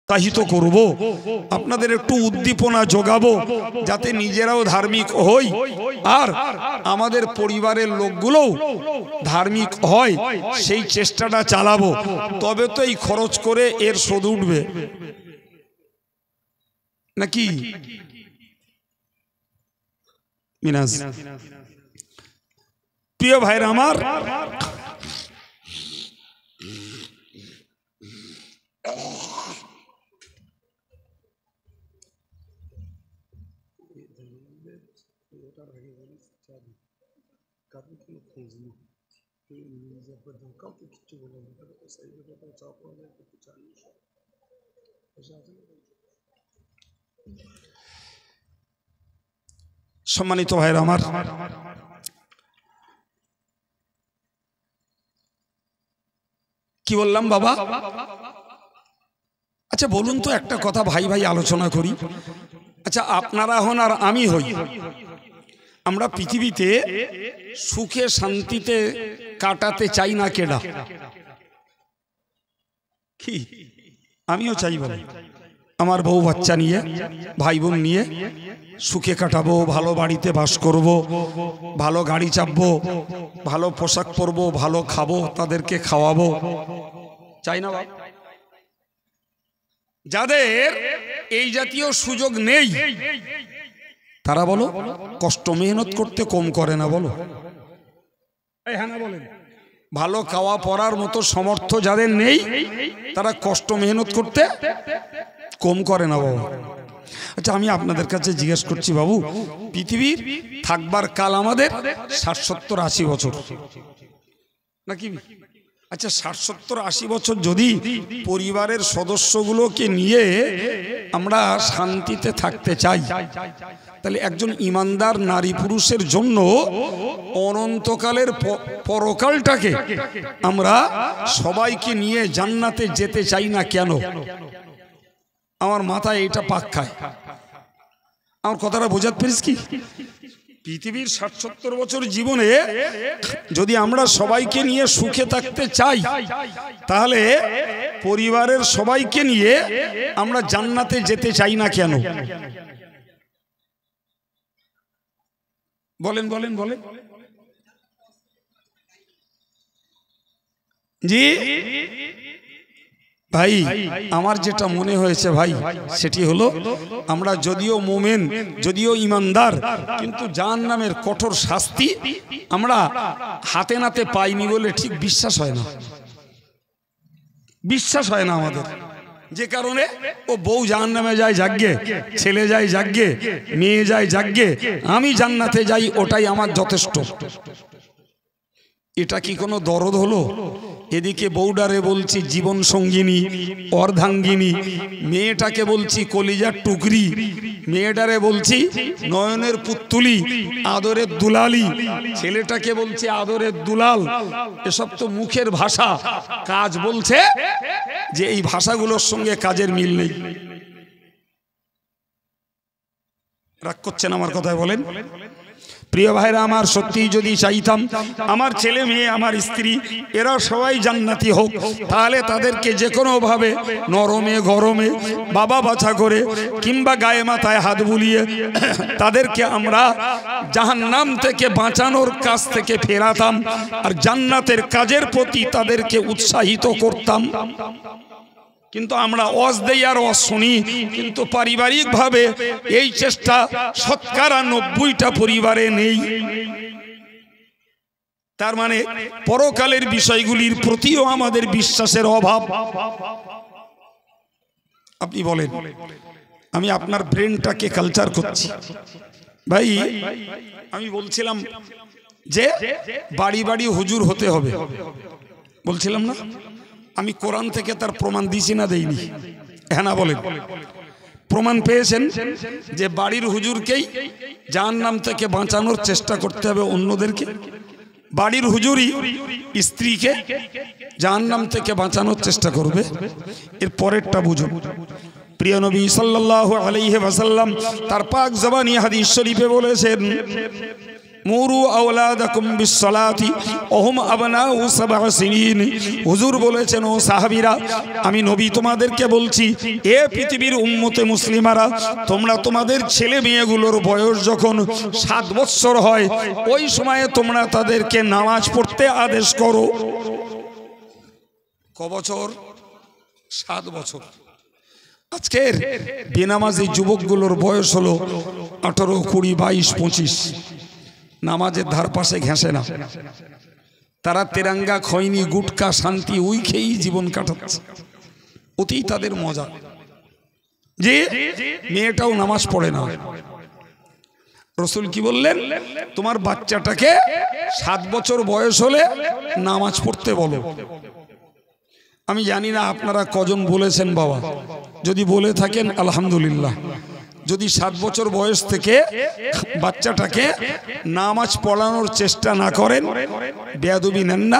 A: উৎসাহিত করব, আপনাদের একটু উদ্দীপনা যোগাবো যাতে নিজেরাও ধার্মিক হই আর আমাদের পরিবারের লোকগুলোও ধার্মিক হয়, সেই চেষ্টাটা চালাবো। তবে তো এই খরচ করে এর শোধ উঠবে নাকি মিনাজ? প্রিয় ভাইরা আমার, সম্মানিত ভাইরা আমার, কি বললাম বাবা? আচ্ছা বলুন তো একটা কথা, ভাই ভাই আলোচনা করি। আচ্ছা আপনারা হন আর আমি হই, আমরা পৃথিবীতে সুখে শান্তিতে কাটাতে চাই না কেডা? কি আমিও চাই, বলে আমার বউ বাচ্চা নিয়ে ভাই বোন নিয়ে সুখে কাটাবো, ভালো বাড়িতে বাস করব, ভালো গাড়ি চাপবো, ভালো পোশাক পরবো, ভালো খাবো, তাদেরকে খাওয়াবো, চাই না? যাদের এই জাতীয় সুযোগ নেই তারা বলো কষ্ট মেহনত করতে কম করে না? বলো হ্যাঁ না বলেন। ভালো খাওয়া পরার মতো সমর্থ যাদের নেই তারা কষ্ট মেহনত করতে কম করে না বাবু। আচ্ছা আমি আপনাদের কাছে জিজ্ঞেস করছি বাবু, পৃথিবীর থাকবার কাল আমাদের 60-70-80 বছর নাকি? আচ্ছা 60-70-80 বছর যদি পরিবারের সদস্যগুলোকে নিয়ে আমরা শান্তিতে থাকতে চাই, তাহলে একজন ইমানদার নারী পুরুষের জন্য অনন্তকালের পরকালটাকে আমরা সবাইকে নিয়ে জান্নাতে যেতে চাই না কেন? আমার মাথায় এটা পাক খায়। আমার কথাটা বোঝাতে পেরেছ কি? পৃথিবীর 60-70 বছর জীবনে যদি আমরা সবাইকে নিয়ে সুখে থাকতে চাই, তাহলে পরিবারের সবাইকে নিয়ে আমরা জান্নাতে যেতে চাই না কেন? বলেন বলেন বলেন জি ভাই। আমার যেটা মনে হয়েছে ভাই, সেটি হলো আমরা যদিও মোমেন, যদিও ইমানদার, কিন্তু জাহান্নামের কঠোর শাস্তি আমরা হাতে নাতে পাইনি বলে ঠিক বিশ্বাস হয় না, বিশ্বাস হয় না আমাদের। যে কারণে ও বউ জাহান্নামে যায় যাগ্গে, ছেলে যায় যাগ্গে, মেয়ে যায় যাগ্গে, আমি জান্নাতে যাই, ওটাই আমার যথেষ্ট। এটা কি কোনো দরদ হলো? এদিকে বউডারে বলছি জীবন সঙ্গিনী, অর্ধাঙ্গিনী, মেয়েটাকে বলছি কলিজার টুকরি, মেয়েটারে বলছি নয়নের পুত্তুলি, আদরের দুলালি, ছেলেটাকে বলছি আদরের দুলাল। এসব তো মুখের ভাষা, কাজ বলছে যে এই ভাষাগুলোর সঙ্গে কাজের মিল নেই। রাগ করছেন আমার কথায়? বলেন। প্রিয় ভাইরা আমার, সত্যি যদি চাইতাম আমার ছেলে মেয়ে, আমার স্ত্রী এরা সবাই জান্নাতি হোক, তাহলে তাদেরকে যে কোনোভাবে নরমে গরমে বাবা বাছা করে কিংবা গায়ে মাথায় হাত বুলিয়ে তাদেরকে আমরা জাহান্নাম থেকে বাঁচানোর কাজ থেকে ফেরাতাম আর জান্নাতের কাজের প্রতি তাদেরকে উৎসাহিত করতাম। কিন্তু আমরা ওয়াজ দেই আর ওয়াজ শুনি, কিন্তু পারিবারিকভাবে এই চেষ্টা শতকরা 90টা পরিবারে নেই। তার মানে পরকালের বিষয়গুলির প্রতিও আমাদের বিশ্বাসের অভাব। আপনি বলেন, আমি আপনার ব্রেনটাকে কালচার করছি। ভাই আমি বলছিলাম যে বাড়ি বাড়ি হুজুর হতে হবে, বলছিলাম না? আমি কোরআন থেকে তার প্রমাণ দিয়েছি না দেইনি? হ্যাঁ না বলেন? প্রমাণ পেয়েছেন যে বাড়ির হুজুরকেই জাহান্নাম থেকে বাঁচানোর চেষ্টা করতে হবে অন্যদেরকে। বাড়ির হুজুরই স্ত্রীকে জাহান্নাম থেকে বাঁচানোর চেষ্টা করবে। এর পরেরটা বুঝুন। প্রিয় নবী সাল্লাল্লাহু আলাইহি ওয়াসাল্লাম তার পাক জবানি হাদিস শরীফে বলেছেন, মুরু আওলাদাকুম বিসসালাতি ওহুম আবনাউ সাবআ সিনিন। হুজুর বলেছেন, ও সাহাবীরা, আমি নবী তোমাদেরকে বলছি, এ পৃথিবীর উম্মতে মুসলিমারা, তোমরা তোমাদের ছেলে মেয়েগুলোর বয়স যখন 7 বছর হয় ওই সময়ে তোমরা তাদেরকে নামাজ পড়তে আদেশ করো। ক বছর? 7 বছর। আজকের বেনামাজি যুবকগুলোর বয়স হলো 18, 20, 22, 25। নামাজের ধার পাশে ঘেঁষে না, তারা তেরাঙ্গা, খৈনি, গুটকা, শান্তি ওই খেয়েই জীবন কাটাচ্ছে। অতি তাদের মজা যে মেয়েটাও নামাজ পড়ে না। রাসূল কি বললেন? তোমার বাচ্চাটাকে 7 বছর বয়স হলে নামাজ পড়তে বলো। আমি জানি না আপনারা কজন বলেছেন বাবা, যদি বলে থাকেন আলহামদুলিল্লাহ। যদি 7 বছর বয়স থেকে বাচ্চাটাকে নামাজ পড়ানোর চেষ্টা না করেন, বেয়াদবি নেন না,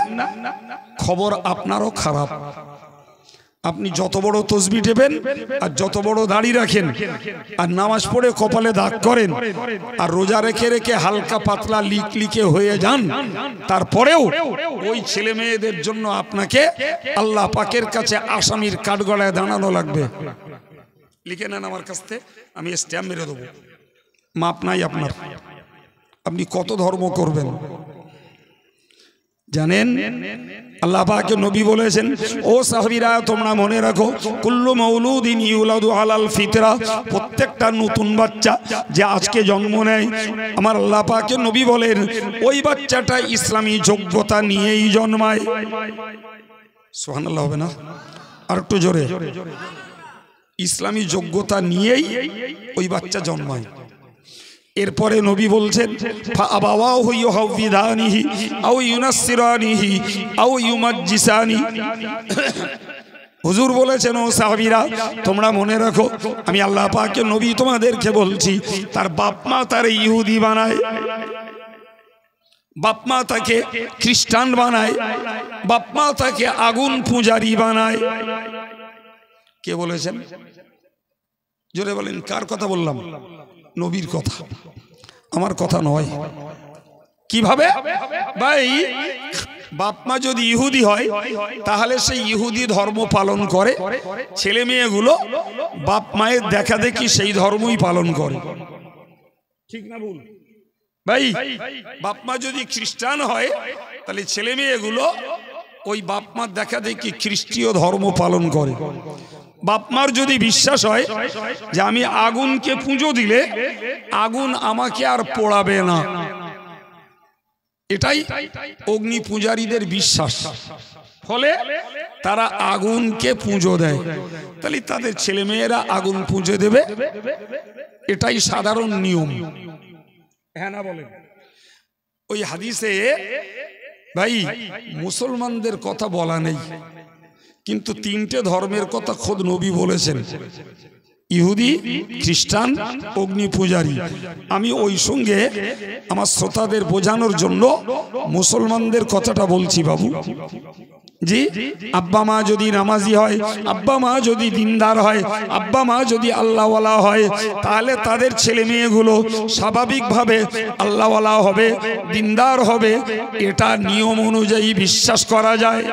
A: খবর আপনারও খারাপ। আপনি যত বড় তসবিহ টেপেন আর যত বড় দাড়ি রাখেন আর নামাজ পড়ে কপালে দাগ করেন আর রোজা রেখে রেখে হালকা পাতলা লিকে হয়ে যান, তারপরেও ওই ছেলে মেয়েদের জন্য আপনাকে আল্লাহ পাকের কাছে আসামির কাঠগড়ায় দাঁড়ানো লাগবে। লিখে নেন আমার কাছ থেকে, আমি স্ট্যাম্প মেরে দেবো। মাপ নাই আপনার। আপনি কত ধর্ম করবেন জানেন? আল্লাহ পাক নবী বলেছেন, ও সাহাবীরা তোমরা মনে রাখো, কুল্লু মাউলুদিন ইউলাদু আলাল ফিতরা, প্রত্যেকটা নতুন বাচ্চা যে আজকে জন্ম নেয়, আমার আল্লাহ পাক নবী বলেন ওই বাচ্চাটা ইসলামী যোগ্যতা নিয়েই জন্মায়। সুবহানাল্লাহ হবে না? আর একটু জোরে। ইসলামী যোগ্যতা নিয়েই ওই বাচ্চা জন্মায়। এরপরে নবী বলছেন, ফাআবাওয়াহু ইউহাউবিদানিহি আও ইউনাসসিরানিহি আও ইউমাজ্জিসানি। হুজুর বলেছেন, ও সাহাবীরা তোমরা মনে রাখো, আমি আল্লাহ পাকের নবী তোমাদেরকে বলছি, তার বাপ মা তারে ইহুদি বানায়, বাপ মা তাকে খ্রিস্টান বানায়, বাপ মা তাকে আগুন পূজারি বানায়। কে বলেছেন? জোরে বলেন, কার কথা বললাম? নবীর কথা, আমার কথা নয়। কিভাবে? ভাই বাপ মা যদি ইহুদি হয় তাহলে সেই ইহুদি ধর্ম পালন করে, ছেলে মেয়েগুলো বাপ মায়ের দেখা দেখি সেই ধর্মই পালন করে। ঠিক না ভুল? ভাই বাপ মা যদি খ্রিস্টান হয় তাহলে ছেলে মেয়েগুলো ওই বাপ মার দেখা দেখি খ্রিস্টীয় ধর্ম পালন করে। বাপ মার যদি বিশ্বাস হয় যে আমি আগুনকে পুজো দিলে আগুন আমাকে আর পোড়াবে না, এটাই অগ্নি পূজারীদের বিশ্বাস, ফলে তারা আগুনকে পুজো দেয়, তাহলে তাদের ছেলে মেয়েরা আগুন পুজো দেবে, এটাই সাধারণ নিয়ম। হ্যাঁ না বলেন? ওই হাদিসে ভাই মুসলমানদের কথা বলা নেই, কিন্তু 3টে ধর্মের কথা খোদ নবী বলেছেন, ইহুদি, খ্রিস্টান, অগ্নি পূজারী। আমি ওই সঙ্গে আমার শ্রোতাদের বোঝানোর জন্য মুসলমানদের কথাটা বলছি বাবু। জি, আব্বা মা যদি নামাজি হয়, আব্বা মা যদি দিনদার হয়, আব্বা মা যদি আল্লাহওয়ালা হয়, তাহলে তাদের ছেলে মেয়েগুলো স্বাভাবিকভাবে আল্লাহওয়ালা হবে, দিনদার হবে। এটা নিয়ম অনুযায়ী বিশ্বাস করা যায়।